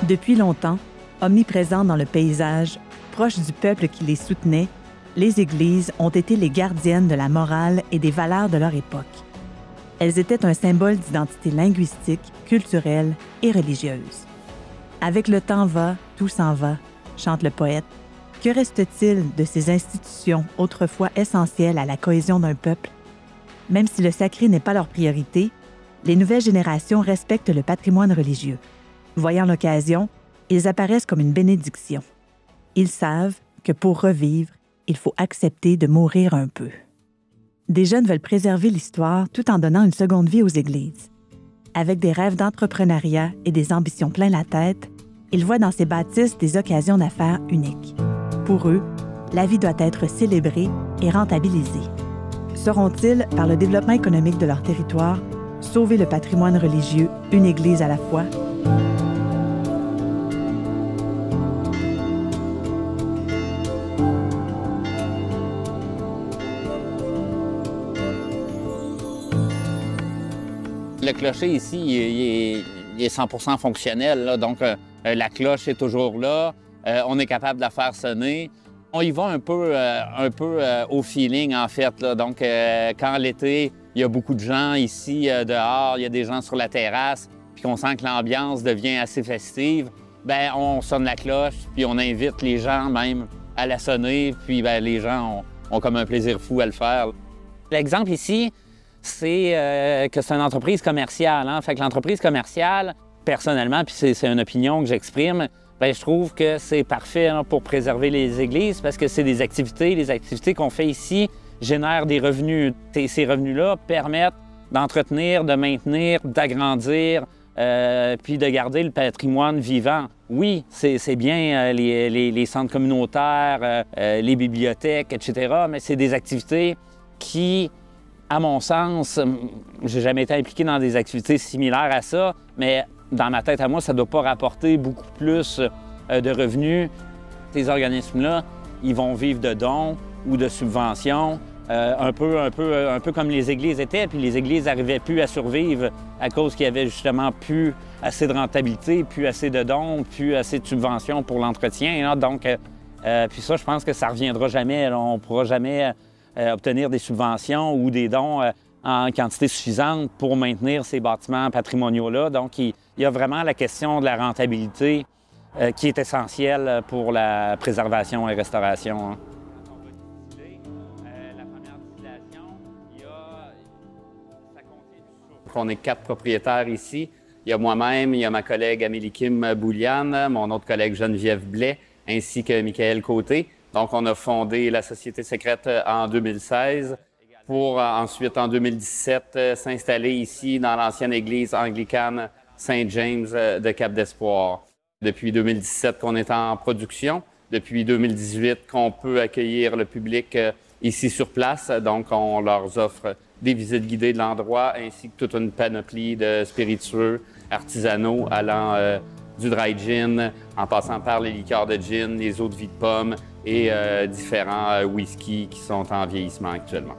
Depuis longtemps, omniprésentes dans le paysage, proches du peuple qui les soutenait, les églises ont été les gardiennes de la morale et des valeurs de leur époque. Elles étaient un symbole d'identité linguistique, culturelle et religieuse. Avec le temps va, tout s'en va, chante le poète. Que reste-t-il de ces institutions autrefois essentielles à la cohésion d'un peuple? Même si le sacré n'est pas leur priorité, les nouvelles générations respectent le patrimoine religieux. Voyant l'occasion, ils apparaissent comme une bénédiction. Ils savent que pour revivre, il faut accepter de mourir un peu. Des jeunes veulent préserver l'histoire tout en donnant une seconde vie aux églises. Avec des rêves d'entrepreneuriat et des ambitions plein la tête, ils voient dans ces bâtisses des occasions d'affaires uniques. Pour eux, la vie doit être célébrée et rentabilisée. Sauront-ils, par le développement économique de leur territoire, sauver le patrimoine religieux, une église à la fois? Le clocher ici, il est 100% fonctionnel, là, donc la cloche est toujours là, on est capable de la faire sonner. On y va un peu au feeling, en fait, là. Donc quand l'été, il y a beaucoup de gens ici dehors, il y a des gens sur la terrasse, puis qu'on sent que l'ambiance devient assez festive, bien, on sonne la cloche, puis on invite les gens même à la sonner, puis bien, les gens ont comme un plaisir fou à le faire. L'exemple ici, c'est que c'est une entreprise commerciale. Hein? Fait que l'entreprise commerciale, personnellement, puis c'est une opinion que j'exprime, bien, je trouve que c'est parfait hein, pour préserver les églises parce que c'est des activités. Les activités qu'on fait ici génèrent des revenus. Ces revenus-là permettent d'entretenir, de maintenir, d'agrandir, puis de garder le patrimoine vivant. Oui, c'est bien les centres communautaires, les bibliothèques, etc., mais c'est des activités qui, à mon sens, j'ai jamais été impliqué dans des activités similaires à ça, mais dans ma tête à moi, ça ne doit pas rapporter beaucoup plus de revenus. Ces organismes-là, ils vont vivre de dons ou de subventions, un peu comme les églises étaient, puis les églises n'arrivaient plus à survivre à cause qu'il y avait justement plus assez de rentabilité, plus assez de dons, plus assez de subventions pour l'entretien. Hein. Donc, puis ça, je pense que ça ne reviendra jamais. Là. On ne pourra jamais obtenir des subventions ou des dons en quantité suffisante pour maintenir ces bâtiments patrimoniaux-là. Donc, il y a vraiment la question de la rentabilité qui est essentielle pour la préservation et restauration. Hein. On est 4 propriétaires ici. Il y a moi-même, il y a ma collègue Amélie Kim Bouliane, mon autre collègue Geneviève Blais, ainsi que Michael Côté. Donc, on a fondé la Société secrète en 2016 pour ensuite, en 2017, s'installer ici dans l'ancienne église anglicane Saint-James de Cap-d'Espoir. Depuis 2017 qu'on est en production. Depuis 2018 qu'on peut accueillir le public ici sur place. Donc, on leur offre des visites guidées de l'endroit ainsi que toute une panoplie de spiritueux artisanaux allant du dry gin, en passant par les liqueurs de gin, les eaux de vie de pomme et différents whiskies qui sont en vieillissement actuellement.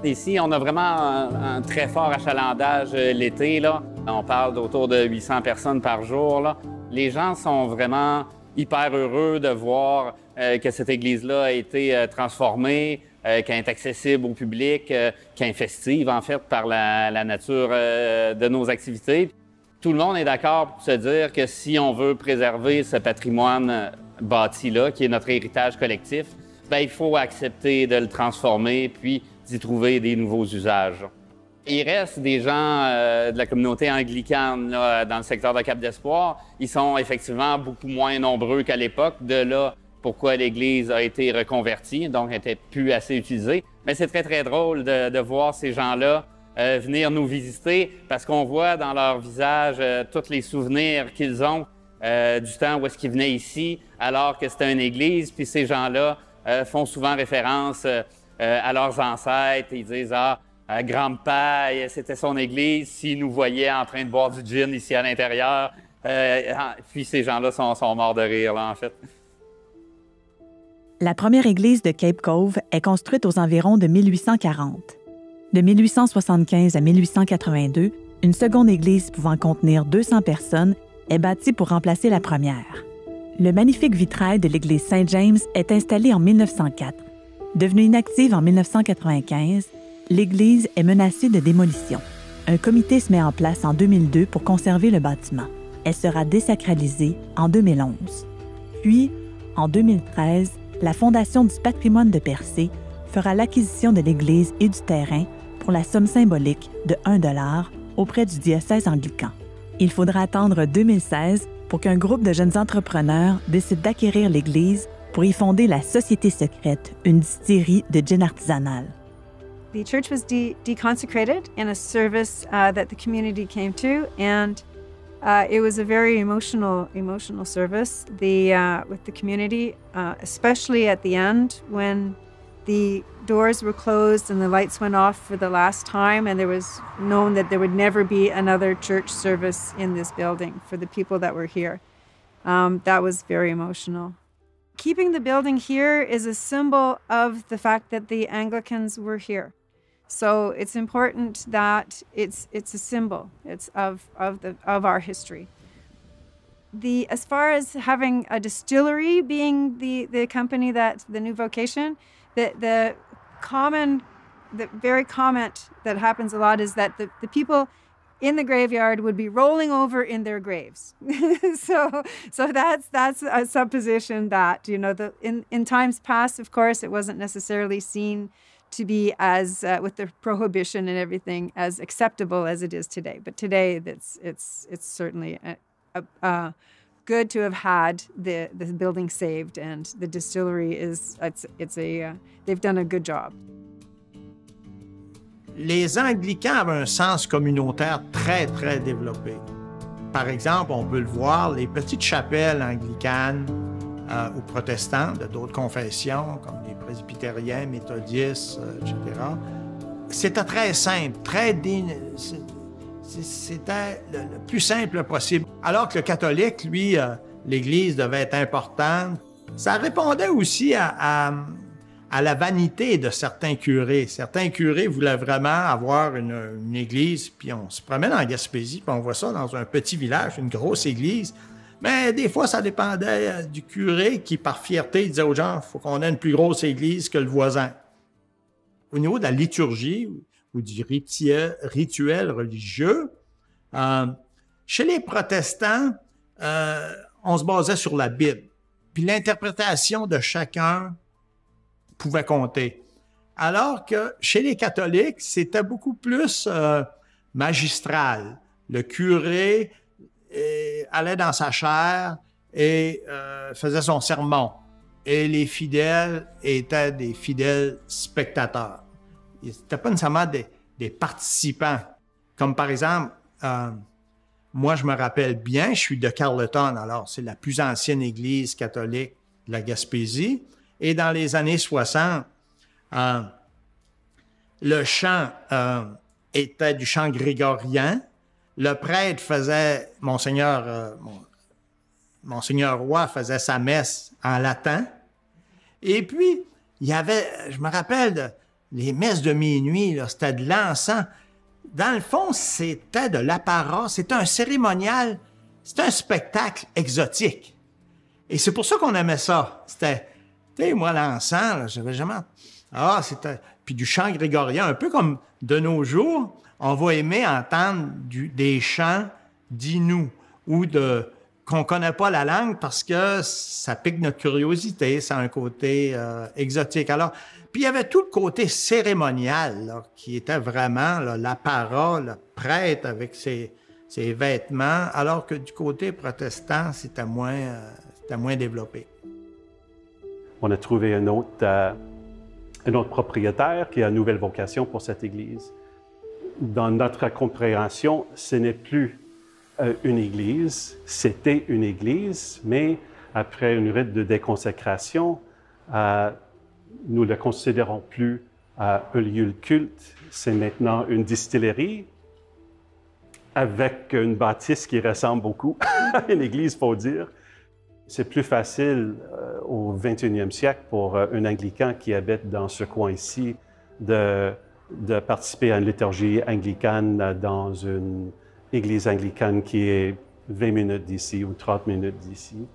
Ici, on a vraiment un très fort achalandage l'été. On parle d'autour de 800 personnes par jour. Là. Les gens sont vraiment hyper heureux de voir que cette église-là a été transformée, qu'elle est accessible au public, qu'elle est festive, en fait, par la nature de nos activités. Tout le monde est d'accord pour se dire que si on veut préserver ce patrimoine bâti-là, qui est notre héritage collectif, bien, il faut accepter de le transformer puis d'y trouver des nouveaux usages. Il reste des gens de la communauté anglicane là, dans le secteur de Cap-d'Espoir. Ils sont effectivement beaucoup moins nombreux qu'à l'époque. De là, pourquoi l'Église a été reconvertie, donc n'était plus assez utilisée. Mais c'est très, très drôle de voir ces gens-là venir nous visiter parce qu'on voit dans leur visage tous les souvenirs qu'ils ont du temps où est-ce qu'ils venaient ici, alors que c'était une église. Puis ces gens-là font souvent référence à leurs ancêtres. Ils disent « Ah, grand-père, c'était son église, s'il nous voyait en train de boire du gin ici à l'intérieur. » Puis ces gens-là sont morts de rire, là, en fait. La première église de Cape Cove est construite aux environs de 1840. De 1875 à 1882, une seconde église pouvant contenir 200 personnes est bâtie pour remplacer la première. Le magnifique vitrail de l'église Saint-James est installé en 1904. Devenue inactive en 1995, l'église est menacée de démolition. Un comité se met en place en 2002 pour conserver le bâtiment. Elle sera désacralisée en 2011. Puis, en 2013, la Fondation du patrimoine de Percé fera l'acquisition de l'église et du terrain pour la somme symbolique de 1 $ auprès du diocèse anglican. Il faudra attendre 2016 pour qu'un groupe de jeunes entrepreneurs décide d'acquérir l'église pour y fonder la Société secrète, une distillerie de gin artisanale. The church was deconsecrated in a service that the community came to, and it was a very emotional service. With the community, especially at the end when the doors were closed and the lights went off for the last time, and there was known that there would never be another church service in this building for the people that were here. That was very emotional. Keeping the building here is a symbol of the fact that the Anglicans were here. So it's important that it's a symbol. It's of our history. As far as having a distillery being the company that the new vocation, the very comment that happens a lot is that the people in the graveyard would be rolling over in their graves. so that's a supposition that, you know, in times past, of course, it wasn't necessarily seen to be as, with the prohibition and everything, as acceptable as it is today. But today, it's certainly good to have had the building saved, and the distillery they've done a good job. Les Anglicans avaient un sens communautaire très, très développé. Par exemple, on peut le voir, les petites chapelles anglicanes ou protestantes de d'autres confessions, comme les presbytériens, méthodistes, etc., c'était très simple, c'était le plus simple possible. Alors que le catholique, lui, l'Église devait être importante. Ça répondait aussi à la vanité de certains curés. Certains curés voulaient vraiment avoir une église, puis on se promène en Gaspésie, puis on voit ça dans un petit village, une grosse église. Mais des fois, ça dépendait du curé qui, par fierté, disait aux gens, il faut qu'on ait une plus grosse église que le voisin. Au niveau de la liturgie ou du rituel religieux, chez les protestants, on se basait sur la Bible. Puis l'interprétation de chacun pouvait compter. Alors que chez les catholiques, c'était beaucoup plus magistral. Le curé allait dans sa chaire et faisait son sermon. Et les fidèles étaient des fidèles spectateurs. Ils n'étaient pas nécessairement des participants. Comme par exemple, moi je me rappelle bien, je suis de Carleton, alors c'est la plus ancienne église catholique de la Gaspésie. Et dans les années 60, le chant était du chant grégorien. Le prêtre faisait, Monseigneur Roy faisait sa messe en latin. Et puis, il y avait, je me rappelle, les messes de minuit, c'était de l'encens. Dans le fond, c'était de l'apparat, c'était un cérémonial, c'était un spectacle exotique. Et c'est pour ça qu'on aimait ça. C'était, tu sais, moi, l'encens, j'avais jamais... c'était... Puis du chant grégorien, un peu comme de nos jours, on va aimer entendre des chants d'Innu ou qu'on connaît pas la langue parce que ça pique notre curiosité, ça a un côté exotique. Alors, puis il y avait tout le côté cérémonial là, qui était vraiment l'apparat, le prêtre avec ses vêtements, alors que du côté protestant, c'était moins développé. On a trouvé un autre propriétaire qui a une nouvelle vocation pour cette église. Dans notre compréhension, ce n'est plus une église, c'était une église, mais après une rite de déconsécration, nous ne le considérons plus un lieu de culte, c'est maintenant une distillerie avec une bâtisse qui ressemble beaucoup à une église, il faut dire. C'est plus facile au 21e siècle pour un anglican qui habite dans ce coin-ci de participer à une liturgie anglicane dans une église anglicane qui est 20 minutes d'ici ou 30 minutes d'ici.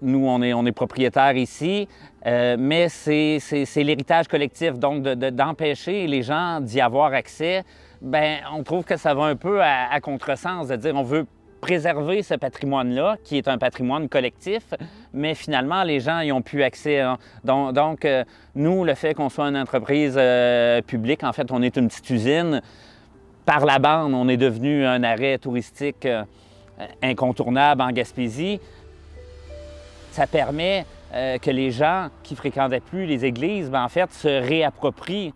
Nous, on est propriétaires ici, mais c'est l'héritage collectif. Donc, d'empêcher les gens d'y avoir accès, bien, on trouve que ça va un peu à contresens, de dire on veut préserver ce patrimoine-là, qui est un patrimoine collectif, mais finalement, les gens y ont plus accès. Hein. Donc, nous, le fait qu'on soit une entreprise publique, en fait, on est une petite usine. Par la bande, on est devenu un arrêt touristique incontournable en Gaspésie. Ça permet que les gens qui ne fréquentaient plus les églises, bien, en fait, se réapproprient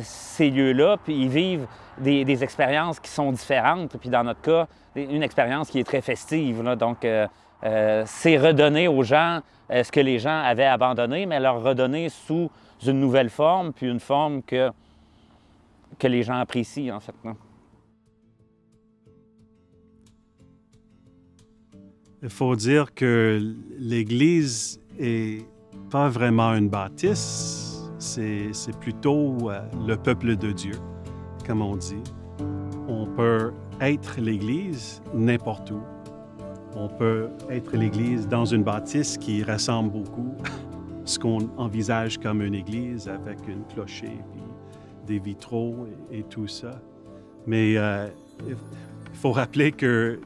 ces lieux-là, puis ils vivent des expériences qui sont différentes. Puis dans notre cas, une expérience qui est très festive. Là. Donc, c'est redonner aux gens ce que les gens avaient abandonné, mais leur redonner sous une nouvelle forme, puis une forme que les gens apprécient, en fait. Là. Il faut dire que l'Église est pas vraiment une bâtisse, c'est plutôt le peuple de Dieu, comme on dit. On peut être l'Église n'importe où. On peut être l'Église dans une bâtisse qui ressemble beaucoup à ce qu'on envisage comme une Église avec une clocher, puis des vitraux et tout ça. Mais il faut rappeler que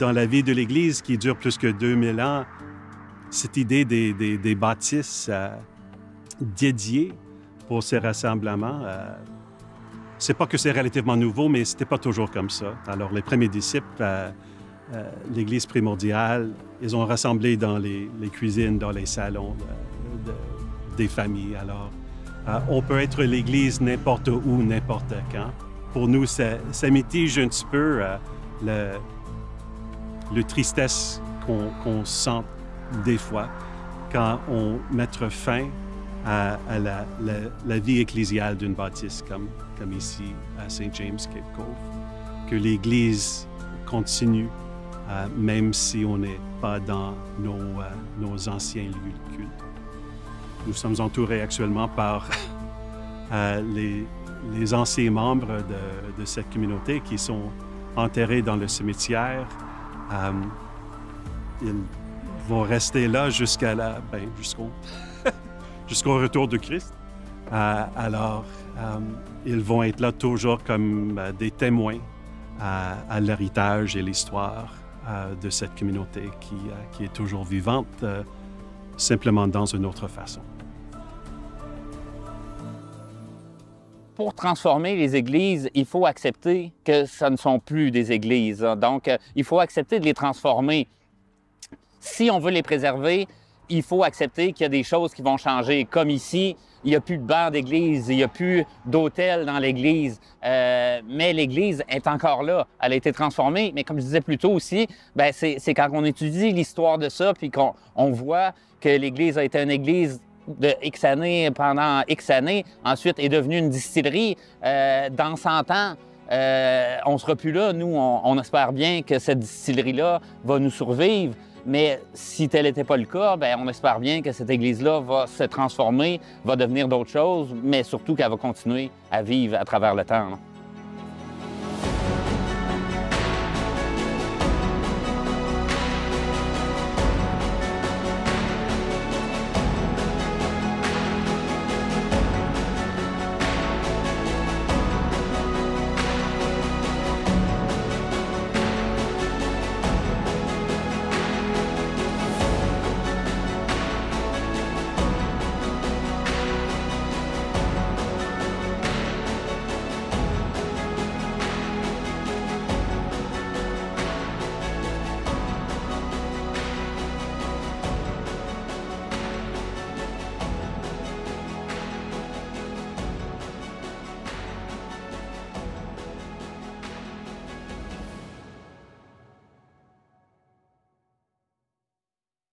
dans la vie de l'Église, qui dure plus que 2000 ans, cette idée des bâtisses dédiées pour ces rassemblements, c'est pas que c'est relativement nouveau, mais c'était pas toujours comme ça. Alors, les premiers disciples, l'Église primordiale, ils ont rassemblé dans les cuisines, dans les salons des familles. Alors, on peut être l'Église n'importe où, n'importe quand. Pour nous, ça mitige un petit peu le tristesse qu'on sent des fois quand on met fin à la vie ecclésiale d'une bâtisse comme ici à St. James Cape Cove. Que l'Église continue, même si on n'est pas dans nos anciens lieux de culte. Nous sommes entourés actuellement par les anciens membres de cette communauté qui sont enterrés dans le cimetière. Ils vont rester là jusqu'au retour de Christ. Alors, ils vont être là toujours comme des témoins à l'héritage et l'histoire de cette communauté qui est toujours vivante, simplement dans une autre façon. Pour transformer les églises, il faut accepter que ce ne sont plus des églises. Donc, il faut accepter de les transformer. Si on veut les préserver, il faut accepter qu'il y a des choses qui vont changer. Comme ici, il n'y a plus de banc d'église, il n'y a plus d'hôtel dans l'église. Mais l'église est encore là. Elle a été transformée. Mais comme je disais plus tôt aussi, bien, c'est quand on étudie l'histoire de ça, puis qu'on voit que l'église a été une église de X années pendant X années, ensuite est devenue une distillerie. Dans 100 ans, on ne sera plus là. Nous, on espère bien que cette distillerie-là va nous survivre. Mais si tel n'était pas le cas, bien, on espère bien que cette église-là va se transformer, va devenir d'autres choses, mais surtout qu'elle va continuer à vivre à travers le temps. Là.